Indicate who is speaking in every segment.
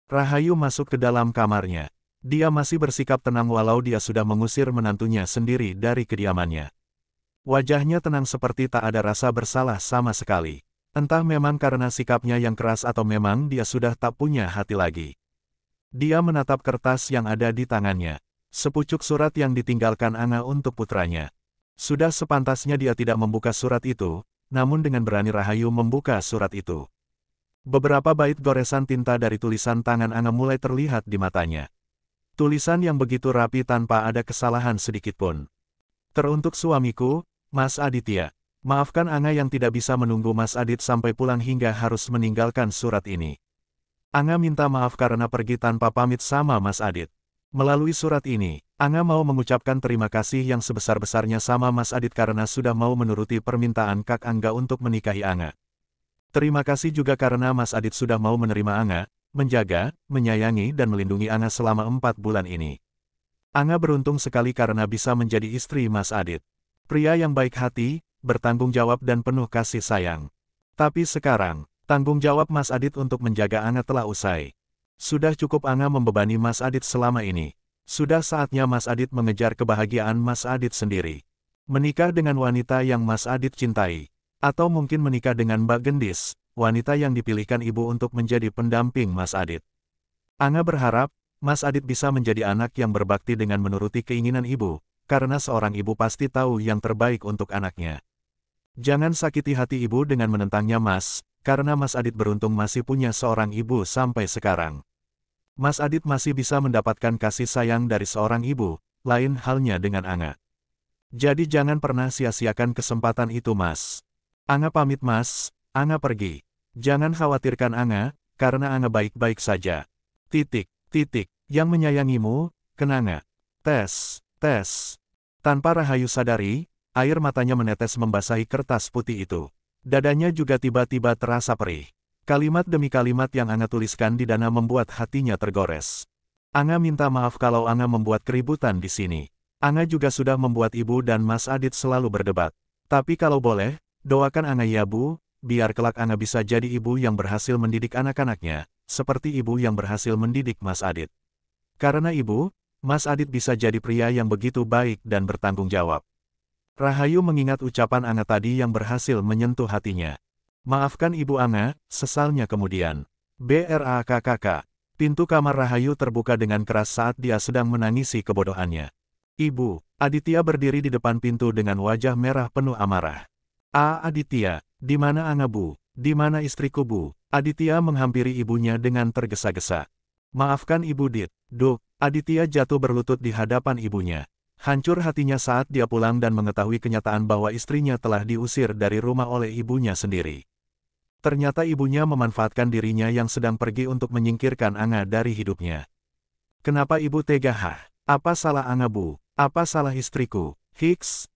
Speaker 1: Rahayu masuk ke dalam kamarnya. Dia masih bersikap tenang walau dia sudah mengusir menantunya sendiri dari kediamannya. Wajahnya tenang seperti tak ada rasa bersalah sama sekali. Entah memang karena sikapnya yang keras atau memang dia sudah tak punya hati lagi. Dia menatap kertas yang ada di tangannya. Sepucuk surat yang ditinggalkan Anga untuk putranya. Sudah sepantasnya dia tidak membuka surat itu, namun dengan berani Rahayu membuka surat itu. Beberapa bait goresan tinta dari tulisan tangan Anga mulai terlihat di matanya. Tulisan yang begitu rapi tanpa ada kesalahan sedikitpun. Teruntuk suamiku, Mas Aditya. Maafkan Anga yang tidak bisa menunggu Mas Adit sampai pulang hingga harus meninggalkan surat ini. Anga minta maaf karena pergi tanpa pamit sama Mas Adit. Melalui surat ini, Anga mau mengucapkan terima kasih yang sebesar-besarnya sama Mas Adit karena sudah mau menuruti permintaan Kak Angga untuk menikahi Anga. Terima kasih juga karena Mas Adit sudah mau menerima Anga, menjaga, menyayangi dan melindungi Anga selama 4 bulan ini. Anga beruntung sekali karena bisa menjadi istri Mas Adit. Pria yang baik hati, bertanggung jawab dan penuh kasih sayang. Tapi sekarang, tanggung jawab Mas Adit untuk menjaga Anga telah usai. Sudah cukup Anga membebani Mas Adit selama ini. Sudah saatnya Mas Adit mengejar kebahagiaan Mas Adit sendiri. Menikah dengan wanita yang Mas Adit cintai. Atau mungkin menikah dengan Mbak Gendis, wanita yang dipilihkan ibu untuk menjadi pendamping Mas Adit. Anga berharap, Mas Adit bisa menjadi anak yang berbakti dengan menuruti keinginan ibu, karena seorang ibu pasti tahu yang terbaik untuk anaknya. Jangan sakiti hati ibu dengan menentangnya Mas, karena Mas Adit beruntung masih punya seorang ibu sampai sekarang. Mas Adit masih bisa mendapatkan kasih sayang dari seorang ibu, lain halnya dengan Anga. Jadi jangan pernah sia-siakan kesempatan itu Mas. Anga pamit Mas, Anga pergi. Jangan khawatirkan Anga, karena Anga baik-baik saja. Yang menyayangimu, Kenanga. Tes. Tanpa Rahayu sadari, air matanya menetes membasahi kertas putih itu. Dadanya juga tiba-tiba terasa perih. Kalimat demi kalimat yang Anga tuliskan di dana membuat hatinya tergores. Anga minta maaf kalau Anga membuat keributan di sini. Anga juga sudah membuat ibu dan Mas Adit selalu berdebat. Tapi kalau boleh, doakan Anga ya Bu, biar kelak Anga bisa jadi ibu yang berhasil mendidik anak-anaknya, seperti ibu yang berhasil mendidik Mas Adit. Karena ibu, Mas Adit bisa jadi pria yang begitu baik dan bertanggung jawab. Rahayu mengingat ucapan Anga tadi yang berhasil menyentuh hatinya. Maafkan Ibu Anga, sesalnya kemudian. BRAKKK. Pintu kamar Rahayu terbuka dengan keras saat dia sedang menangisi kebodohannya. Ibu, Aditya berdiri di depan pintu dengan wajah merah penuh amarah. Aditya, di mana Anga Bu? Di mana istriku Bu? Aditya menghampiri ibunya dengan tergesa-gesa. Maafkan Ibu Dit, Duk. Aditya jatuh berlutut di hadapan ibunya. Hancur hatinya saat dia pulang dan mengetahui kenyataan bahwa istrinya telah diusir dari rumah oleh ibunya sendiri. Ternyata ibunya memanfaatkan dirinya yang sedang pergi untuk menyingkirkan Anga dari hidupnya. Kenapa ibu tega? Apa salah Anga Bu? Apa salah istriku? Hiks,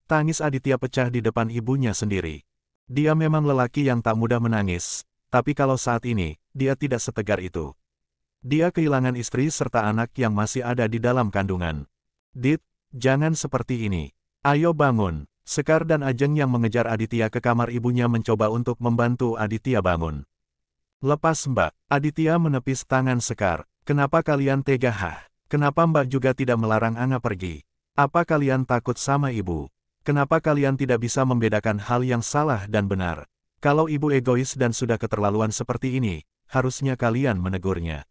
Speaker 1: tangis Aditya pecah di depan ibunya sendiri. Dia memang lelaki yang tak mudah menangis, tapi kalau saat ini, dia tidak setegar itu. Dia kehilangan istri serta anak yang masih ada di dalam kandungan. Dit, jangan seperti ini. Ayo bangun. Sekar dan Ajeng yang mengejar Aditya ke kamar ibunya mencoba untuk membantu Aditya bangun. Lepas Mbak, Aditya menepis tangan Sekar. Kenapa kalian tega? Kenapa Mbak juga tidak melarang Anga pergi? Apa kalian takut sama ibu? Kenapa kalian tidak bisa membedakan hal yang salah dan benar? Kalau ibu egois dan sudah keterlaluan seperti ini, harusnya kalian menegurnya.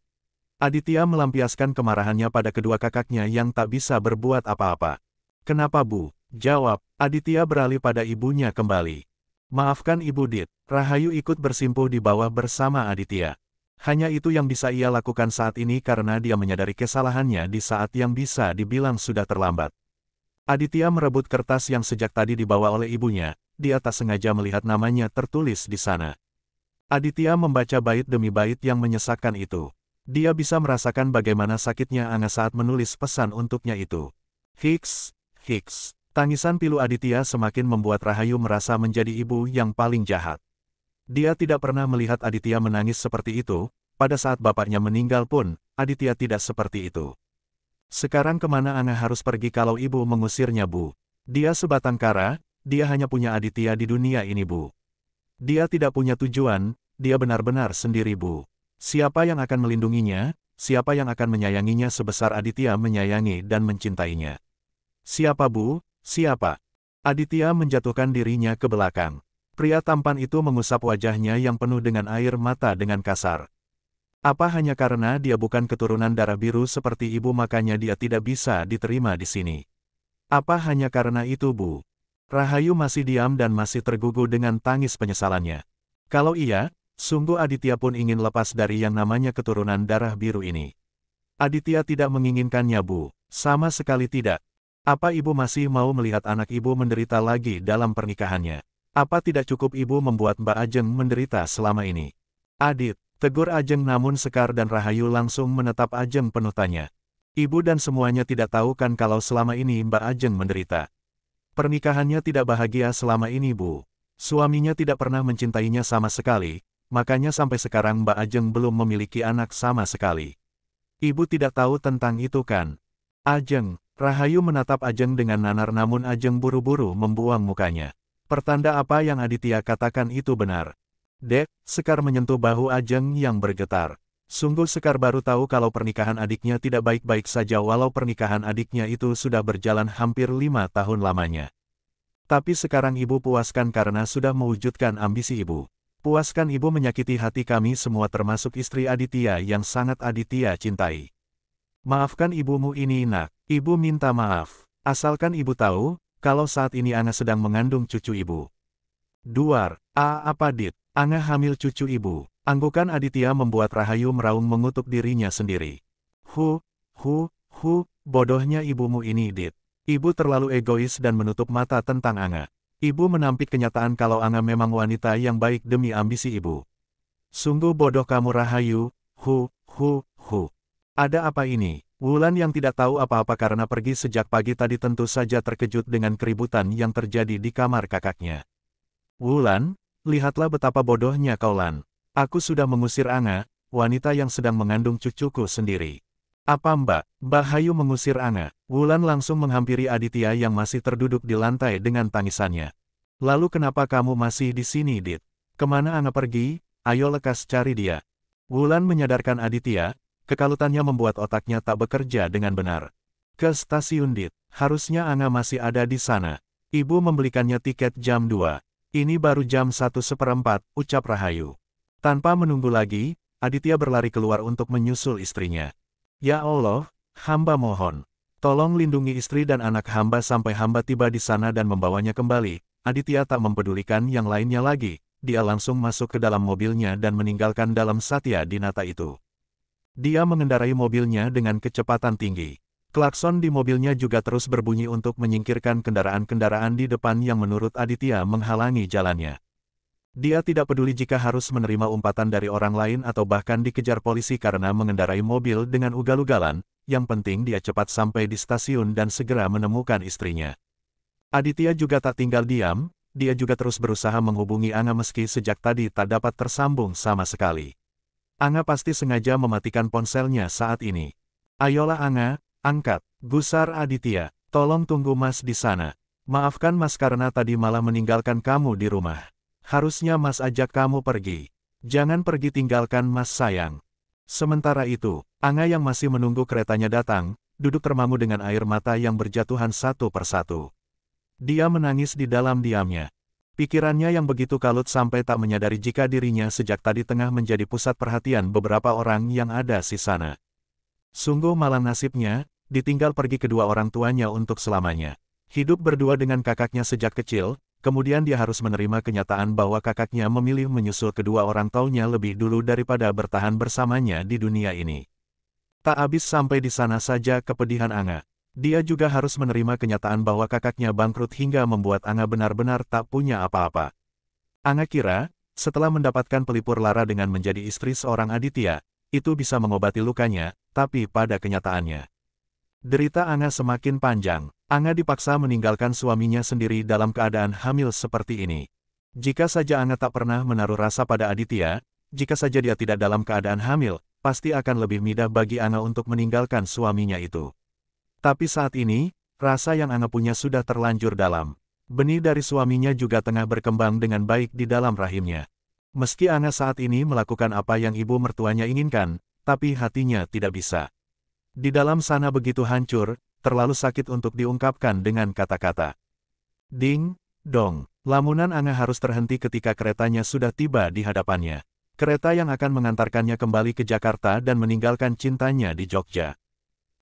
Speaker 1: Aditya melampiaskan kemarahannya pada kedua kakaknya yang tak bisa berbuat apa-apa. Kenapa Bu? Jawab, Aditya beralih pada ibunya kembali. Maafkan Ibu Dit, Rahayu ikut bersimpuh di bawah bersama Aditya. Hanya itu yang bisa ia lakukan saat ini karena dia menyadari kesalahannya di saat yang bisa dibilang sudah terlambat. Aditya merebut kertas yang sejak tadi dibawa oleh ibunya, dia tak sengaja melihat namanya tertulis di sana. Aditya membaca bait demi bait yang menyesakkan itu. Dia bisa merasakan bagaimana sakitnya Anga saat menulis pesan untuknya itu. Hiks. Tangisan pilu Aditya semakin membuat Rahayu merasa menjadi ibu yang paling jahat. Dia tidak pernah melihat Aditya menangis seperti itu, pada saat bapaknya meninggal pun, Aditya tidak seperti itu. Sekarang kemana Anga harus pergi kalau ibu mengusirnya Bu? Dia sebatang kara, dia hanya punya Aditya di dunia ini Bu. Dia tidak punya tujuan, dia benar-benar sendiri Bu. Siapa yang akan melindunginya, siapa yang akan menyayanginya sebesar Aditya menyayangi dan mencintainya? Siapa Bu? Siapa? Aditya menjatuhkan dirinya ke belakang. Pria tampan itu mengusap wajahnya yang penuh dengan air mata dengan kasar. Apa hanya karena dia bukan keturunan darah biru seperti ibu makanya dia tidak bisa diterima di sini? Apa hanya karena itu Bu? Rahayu masih diam dan masih tergugu dengan tangis penyesalannya. Kalau iya, sungguh Aditya pun ingin lepas dari yang namanya keturunan darah biru ini. Aditya tidak menginginkannya Bu, sama sekali tidak. Apa ibu masih mau melihat anak ibu menderita lagi dalam pernikahannya? Apa tidak cukup ibu membuat Mbak Ajeng menderita selama ini? Adit, tegur Ajeng namun Sekar dan Rahayu langsung menetap Ajeng penuh tanya. Ibu dan semuanya tidak tahu kan kalau selama ini Mbak Ajeng menderita. Pernikahannya tidak bahagia selama ini Bu. Suaminya tidak pernah mencintainya sama sekali, makanya sampai sekarang Mbak Ajeng belum memiliki anak sama sekali. Ibu tidak tahu tentang itu kan? Ajeng, Rahayu menatap Ajeng dengan nanar namun Ajeng buru-buru membuang mukanya. Pertanda apa yang Aditya katakan itu benar. Dek, Sekar menyentuh bahu Ajeng yang bergetar. Sungguh Sekar baru tahu kalau pernikahan adiknya tidak baik-baik saja walau pernikahan adiknya itu sudah berjalan hampir 5 tahun lamanya. Tapi sekarang ibu puaskan karena sudah mewujudkan ambisi ibu. Puaskan ibu menyakiti hati kami semua termasuk istri Aditya yang sangat Aditya cintai. Maafkan ibumu ini nak, ibu minta maaf. Asalkan ibu tahu, kalau saat ini Anga sedang mengandung cucu ibu. Duar, apa Dit? Anga hamil cucu ibu. Anggukan Aditya membuat Rahayu meraung mengutuk dirinya sendiri. Bodohnya ibumu ini Dit. Ibu terlalu egois dan menutup mata tentang Anga. Ibu menampik kenyataan kalau Anga memang wanita yang baik demi ambisi ibu. Sungguh bodoh kamu Rahayu, Ada apa ini? Wulan yang tidak tahu apa-apa karena pergi sejak pagi tadi tentu saja terkejut dengan keributan yang terjadi di kamar kakaknya. Wulan, lihatlah betapa bodohnya kau Lan. Aku sudah mengusir Anga, wanita yang sedang mengandung cucuku sendiri. Apa Mbak Hayu mengusir Anga? Wulan langsung menghampiri Aditya yang masih terduduk di lantai dengan tangisannya. Lalu kenapa kamu masih di sini Dit? Kemana Anga pergi? Ayo lekas cari dia. Wulan menyadarkan Aditya. Kekalutannya membuat otaknya tak bekerja dengan benar. Ke stasiun Dit, harusnya Anga masih ada di sana. Ibu membelikannya tiket jam 2. Ini baru jam 1:15, ucap Rahayu. Tanpa menunggu lagi, Aditya berlari keluar untuk menyusul istrinya. Ya Allah, hamba mohon. Tolong lindungi istri dan anak hamba sampai hamba tiba di sana dan membawanya kembali. Aditya tak mempedulikan yang lainnya lagi. Dia langsung masuk ke dalam mobilnya dan meninggalkan dalam Satya Dinata itu. Dia mengendarai mobilnya dengan kecepatan tinggi. Klakson di mobilnya juga terus berbunyi untuk menyingkirkan kendaraan-kendaraan di depan yang menurut Aditya menghalangi jalannya. Dia tidak peduli jika harus menerima umpatan dari orang lain atau bahkan dikejar polisi karena mengendarai mobil dengan ugal-ugalan, yang penting dia cepat sampai di stasiun dan segera menemukan istrinya. Aditya juga tak tinggal diam, dia juga terus berusaha menghubungi Anga meski sejak tadi tak dapat tersambung sama sekali. Anga pasti sengaja mematikan ponselnya saat ini. Ayolah Anga, angkat, gusar Aditya. Tolong tunggu Mas di sana. Maafkan Mas karena tadi malah meninggalkan kamu di rumah. Harusnya Mas ajak kamu pergi. Jangan pergi tinggalkan Mas sayang. Sementara itu, Anga yang masih menunggu keretanya datang, duduk termangu dengan air mata yang berjatuhan satu persatu. Dia menangis di dalam diamnya. Pikirannya yang begitu kalut sampai tak menyadari jika dirinya sejak tadi tengah menjadi pusat perhatian beberapa orang yang ada di sana. Sungguh malang nasibnya, ditinggal pergi kedua orang tuanya untuk selamanya. Hidup berdua dengan kakaknya sejak kecil, kemudian dia harus menerima kenyataan bahwa kakaknya memilih menyusul kedua orang tuanya lebih dulu daripada bertahan bersamanya di dunia ini. Tak habis sampai di sana saja kepedihan Anga. Dia juga harus menerima kenyataan bahwa kakaknya bangkrut hingga membuat Anga benar-benar tak punya apa-apa. Anga kira, setelah mendapatkan pelipur lara dengan menjadi istri seorang Aditya, itu bisa mengobati lukanya, tapi pada kenyataannya, derita Anga semakin panjang. Anga dipaksa meninggalkan suaminya sendiri dalam keadaan hamil seperti ini. Jika saja Anga tak pernah menaruh rasa pada Aditya, jika saja dia tidak dalam keadaan hamil, pasti akan lebih mudah bagi Anga untuk meninggalkan suaminya itu. Tapi saat ini, rasa yang Anga punya sudah terlanjur dalam. Benih dari suaminya juga tengah berkembang dengan baik di dalam rahimnya. Meski Anga saat ini melakukan apa yang ibu mertuanya inginkan, tapi hatinya tidak bisa. Di dalam sana begitu hancur, terlalu sakit untuk diungkapkan dengan kata-kata. Ding, dong, lamunan Anga harus terhenti ketika keretanya sudah tiba di hadapannya. Kereta yang akan mengantarkannya kembali ke Jakarta dan meninggalkan cintanya di Jogja.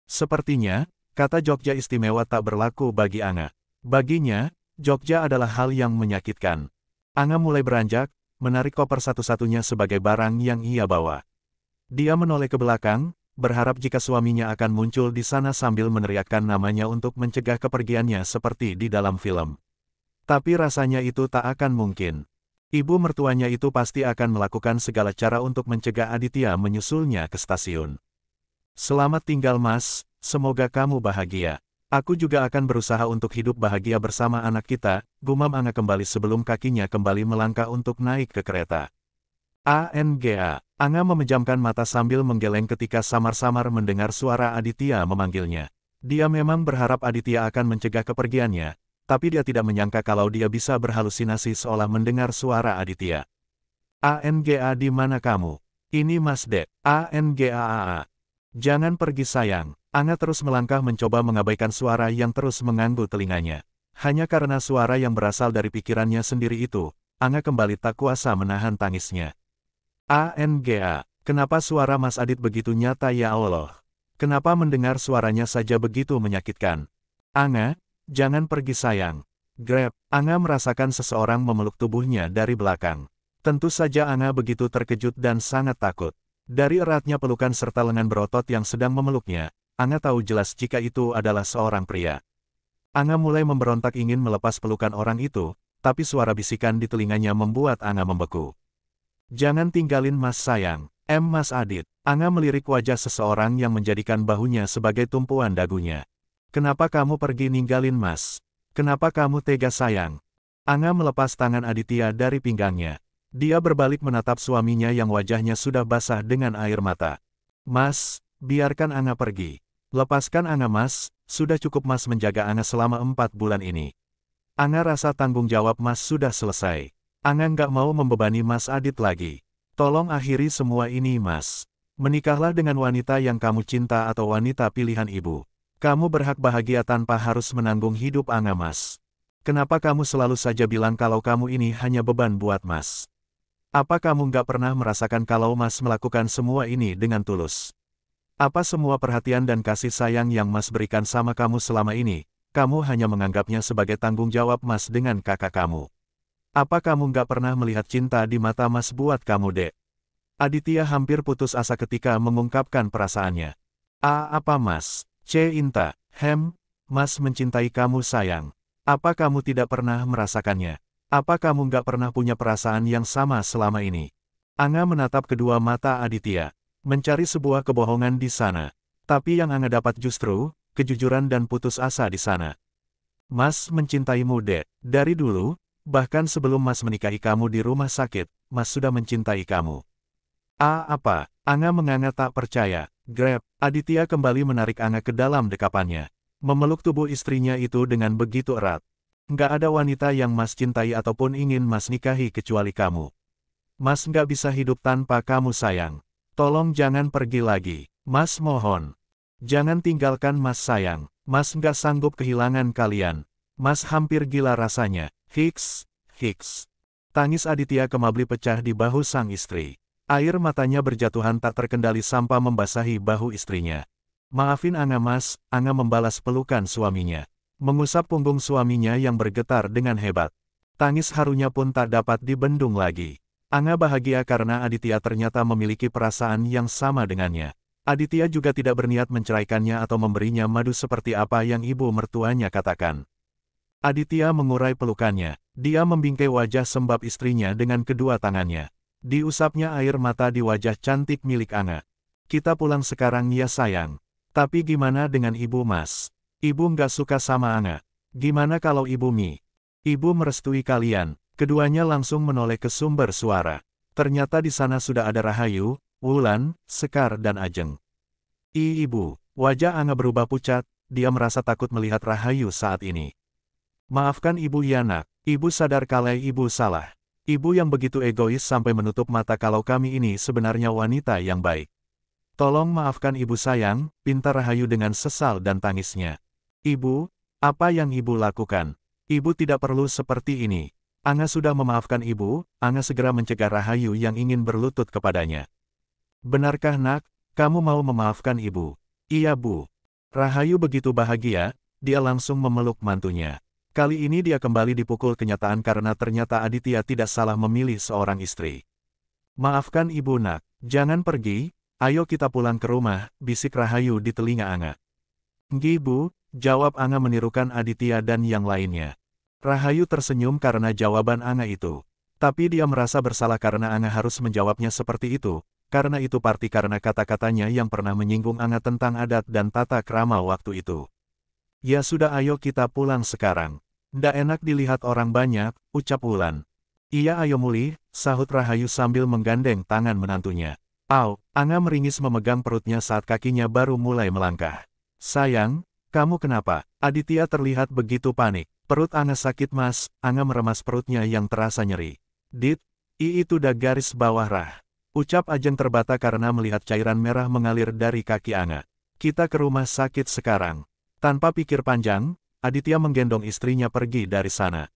Speaker 1: Sepertinya, kata Jogja istimewa tak berlaku bagi Anga. Baginya, Jogja adalah hal yang menyakitkan. Anga mulai beranjak, menarik koper satu-satunya sebagai barang yang ia bawa. Dia menoleh ke belakang, berharap jika suaminya akan muncul di sana sambil meneriakkan namanya untuk mencegah kepergiannya seperti di dalam film. Tapi rasanya itu tak akan mungkin. Ibu mertuanya itu pasti akan melakukan segala cara untuk mencegah Aditya menyusulnya ke stasiun. Selamat tinggal Mas, semoga kamu bahagia. Aku juga akan berusaha untuk hidup bahagia bersama anak kita, gumam Anga kembali sebelum kakinya kembali melangkah untuk naik ke kereta. Anga. Anga memejamkan mata sambil menggeleng ketika samar-samar mendengar suara Aditya memanggilnya. Dia memang berharap Aditya akan mencegah kepergiannya, tapi dia tidak menyangka kalau dia bisa berhalusinasi seolah mendengar suara Aditya. Anga, di mana kamu? Ini Mas Dek. Anga. Jangan pergi sayang. Anga terus melangkah mencoba mengabaikan suara yang terus mengganggu telinganya. Hanya karena suara yang berasal dari pikirannya sendiri itu, Anga kembali tak kuasa menahan tangisnya. Anga, kenapa suara Mas Adit begitu nyata ya Allah? Kenapa mendengar suaranya saja begitu menyakitkan? Anga, jangan pergi sayang. Grab, Anga merasakan seseorang memeluk tubuhnya dari belakang. Tentu saja Anga begitu terkejut dan sangat takut. Dari eratnya pelukan serta lengan berotot yang sedang memeluknya, Anga tahu jelas jika itu adalah seorang pria. Anga mulai memberontak ingin melepas pelukan orang itu, tapi suara bisikan di telinganya membuat Anga membeku. Jangan tinggalin Mas sayang, Mas Adit. Anga melirik wajah seseorang yang menjadikan bahunya sebagai tumpuan dagunya. Kenapa kamu pergi ninggalin Mas? Kenapa kamu tega sayang? Anga melepas tangan Aditya dari pinggangnya. Dia berbalik menatap suaminya yang wajahnya sudah basah dengan air mata. Mas, biarkan Anga pergi. Lepaskan Anga Mas, sudah cukup Mas menjaga Anga selama 4 bulan ini. Anga rasa tanggung jawab Mas sudah selesai. Anga nggak mau membebani Mas Adit lagi. Tolong akhiri semua ini Mas. Menikahlah dengan wanita yang kamu cinta atau wanita pilihan ibu. Kamu berhak bahagia tanpa harus menanggung hidup Anga Mas. Kenapa kamu selalu saja bilang kalau kamu ini hanya beban buat Mas? Apa kamu nggak pernah merasakan kalau Mas melakukan semua ini dengan tulus? Apa semua perhatian dan kasih sayang yang Mas berikan sama kamu selama ini, kamu hanya menganggapnya sebagai tanggung jawab Mas dengan kakak kamu? Apa kamu nggak pernah melihat cinta di mata Mas buat kamu Dek? Aditya hampir putus asa ketika mengungkapkan perasaannya. Apa Mas? Cinta, Mas mencintai kamu sayang. Apa kamu tidak pernah merasakannya? Apa kamu nggak pernah punya perasaan yang sama selama ini? Anga menatap kedua mata Aditya. Mencari sebuah kebohongan di sana. Tapi yang Anga dapat justru, kejujuran dan putus asa di sana. Mas mencintaimu Dek. Dari dulu, bahkan sebelum Mas menikahi kamu di rumah sakit, Mas sudah mencintai kamu. Apa? Anga menganga tak percaya. Grab, Aditya kembali menarik Anga ke dalam dekapannya. Memeluk tubuh istrinya itu dengan begitu erat. Nggak ada wanita yang Mas cintai ataupun ingin Mas nikahi kecuali kamu. Mas nggak bisa hidup tanpa kamu sayang. Tolong jangan pergi lagi, Mas mohon. Jangan tinggalkan Mas sayang, Mas nggak sanggup kehilangan kalian. Mas hampir gila rasanya, hiks. Tangis Aditya kembali pecah di bahu sang istri. Air matanya berjatuhan tak terkendali sampai membasahi bahu istrinya. Maafin Anga Mas, Anga membalas pelukan suaminya. Mengusap punggung suaminya yang bergetar dengan hebat. Tangis harunya pun tak dapat dibendung lagi. Anga bahagia karena Aditya ternyata memiliki perasaan yang sama dengannya. Aditya juga tidak berniat menceraikannya atau memberinya madu seperti apa yang ibu mertuanya katakan. Aditya mengurai pelukannya. Dia membingkai wajah sembab istrinya dengan kedua tangannya. Diusapnya air mata di wajah cantik milik Anga. Kita pulang sekarang ya sayang. Tapi gimana dengan ibu Mas? Ibu nggak suka sama Anga. Gimana kalau ibu Mi? Ibu merestui kalian. Keduanya langsung menoleh ke sumber suara. Ternyata di sana sudah ada Rahayu, Wulan, Sekar dan Ajeng. Ibu, wajah Anga berubah pucat, dia merasa takut melihat Rahayu saat ini. Maafkan ibu ya nak, ibu sadar kalau ibu salah. Ibu yang begitu egois sampai menutup mata kalau kami ini sebenarnya wanita yang baik. Tolong maafkan ibu sayang, pinta Rahayu dengan sesal dan tangisnya. Ibu, apa yang ibu lakukan? Ibu tidak perlu seperti ini. Anga sudah memaafkan ibu, Anga segera mencegah Rahayu yang ingin berlutut kepadanya. Benarkah nak, kamu mau memaafkan ibu? Iya bu. Rahayu begitu bahagia, dia langsung memeluk mantunya. Kali ini dia kembali dipukul kenyataan karena ternyata Aditya tidak salah memilih seorang istri. Maafkan ibu nak, jangan pergi, ayo kita pulang ke rumah, bisik Rahayu di telinga Anga. Nggih bu, jawab Anga menirukan Aditya dan yang lainnya. Rahayu tersenyum karena jawaban Anga itu. Tapi dia merasa bersalah karena Anga harus menjawabnya seperti itu, karena itu pasti karena kata-katanya yang pernah menyinggung Anga tentang adat dan tata krama waktu itu. Ya sudah ayo kita pulang sekarang. Ndak enak dilihat orang banyak, ucap Wulan. Iya ayo mulih, sahut Rahayu sambil menggandeng tangan menantunya. Au, Anga meringis memegang perutnya saat kakinya baru mulai melangkah. Sayang, kamu kenapa? Aditya terlihat begitu panik. Perut Anga sakit mas, Anga meremas perutnya yang terasa nyeri. Dit, itu dah garis bawah Rah. Ucap Ajeng terbata karena melihat cairan merah mengalir dari kaki Anga. Kita ke rumah sakit sekarang. Tanpa pikir panjang, Aditya menggendong istrinya pergi dari sana.